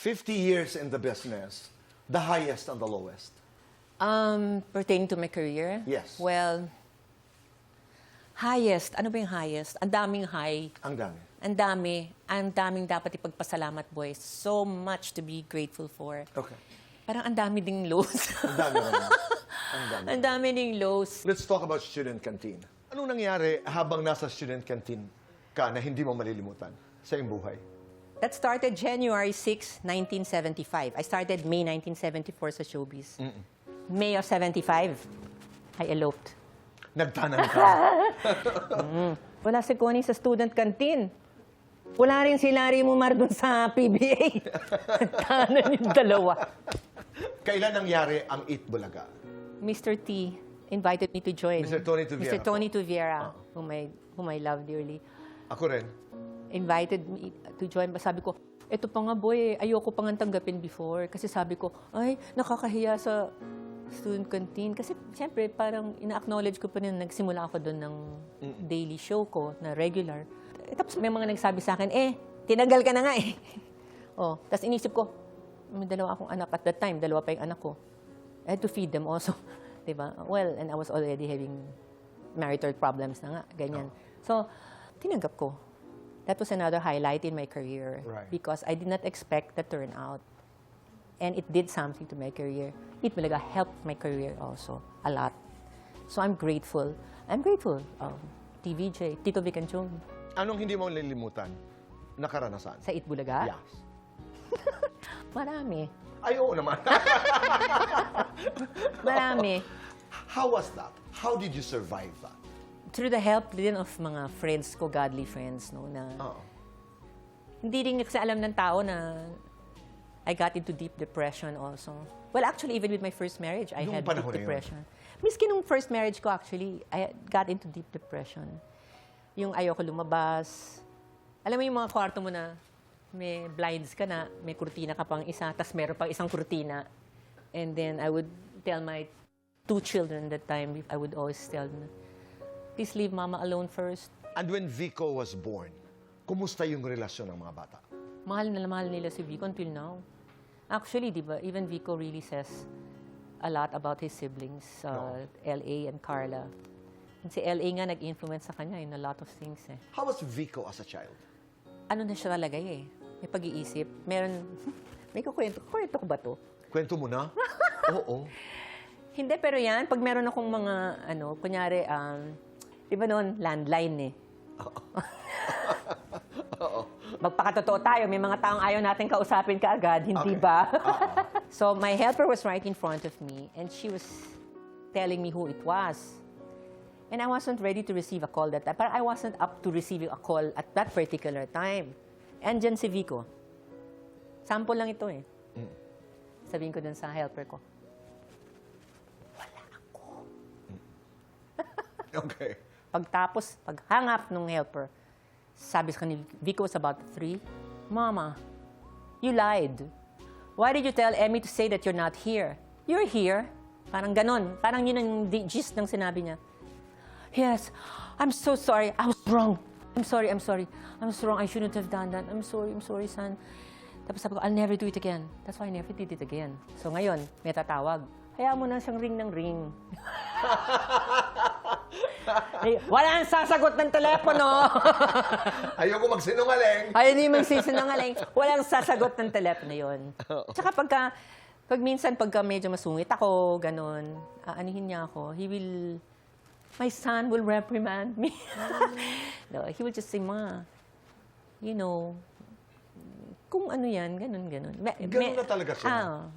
50 years in the business, the highest and the lowest? Pertaining to my career? Yes. Well, highest. Ano ba yung highest? Ang daming high. Ang dami. Ang dami. Ang daming dapat ipagpasalamat, boys. So much to be grateful for. Okay. Parang ang dami ding lows. Ang dami naman. Ang dami. Ang dami ding lows. Let's talk about student canteen. Anong nangyari habang nasa student canteen ka na hindi mo malilimutan sa iyong buhay? That started January 6, 1975. I started May 1974 sa showbiz. May of 75, I eloped. Nagtanan ka. Wala si Connie sa student canteen. Wala rin si Larry Mumar dun sa PBA. Nagtanan yung dalawa. Kailan nangyari ang Eat Bulaga? Mr. T invited me to join. Mr. Tony Tuviera. Mr. Tony Tuviera, whom I love dearly. Ako rin. Invited me to join. Sabi ko, eto pa nga boy, ayoko pa nga tanggapin before. Kasi sabi ko, ay, nakakahiya sa student canteen. Kasi siyempre, parang ina-acknowledge ko pa rin, nagsimula ako doon ng daily show ko, na regular. Tapos may mga nagsabi sa akin, tinagal ka na nga eh. Tapos inisip ko, may dalawa akong anak at that time, dalawa pa yung anak ko. I had to feed them also. Diba? Well, and I was already having marital problems na nga, ganyan. So, tinanggap ko. That was another highlight in my career. Right. Because I did not expect the turnout. And it did something to my career. It talaga helped my career also a lot. So I'm grateful. I'm grateful. TVJ, Tito Vic and Chong. Anong hindi mo malilimutan na karanasan? Sa Itbulaga? Yes. Marami. Ay, oo naman. Marami. How was that? How did you survive that? Through the help din of mga friends ko, godly friends, no, na hindi rin kasi alam ng tao na I got into deep depression also. Well, actually, even with my first marriage, I Nung had deep panahon na yun? depression. Miski nung first marriage ko, actually, I got into deep depression. Yung ayoko lumabas. Alam mo yung mga kwarto mo na may blinds ka na, may kurtina ka pang isa, tas meron pang isang kurtina. And then I would tell my 2 children that time, I would always tell them, please leave Mama alone first. And when Vico was born, kumusta yung relasyon ng mga bata? Mahal na mahal nila si Vico until now. Actually, di ba, even Vico really says a lot about his siblings, L.A. and Carla. And si L.A. nga nag-influence sa kanya in a lot of things eh. How was Vico as a child? Ano na siya talaga eh. May pag-iisip. Meron, may kukwento. Kwento ko ba to? Kwento mo na? Oo. Hindi, pero yan, pag meron akong mga, kunyari, di ba noon, landline eh. Magpakatotoo tayo, may mga taong ayaw natin kausapin kaagad, hindi ba? So my helper was right in front of me and she was telling me who it was. And I wasn't ready to receive a call that time. Parang I wasn't up to receiving a call at that particular time. Andyan si Vico. Sample lang ito eh. Sabihin ko dun sa helper ko, wala ako. Okay. Pagtapos, pag-hang up nung helper, sabi sa kanil, Vico was about 3, Mama, you lied. Why did you tell Emmy to say that you're not here? You're here. Parang ganon. Parang yun ang gist ng sinabi niya. Yes, I'm so sorry. I was wrong. I'm sorry. I was wrong. I shouldn't have done that. I'm sorry, son. Tapos sabi ko, I'll never do it again. That's why I never did it again. So ngayon, may tatawag. Hayaan mo na siyang ring ng ring. Wala nang sasagot ng telepono. Ayoko magsinungaling. Ayaw niyo magsisinungaling. Walang sasagot ng telepono yun. Tsaka pag minsan, pagka medyo masungit ako, ganun, aanihin niya ako, my son will reprimand me. No, he will just say, Ma, kung ano yan, ganun. Ganun na talaga siya.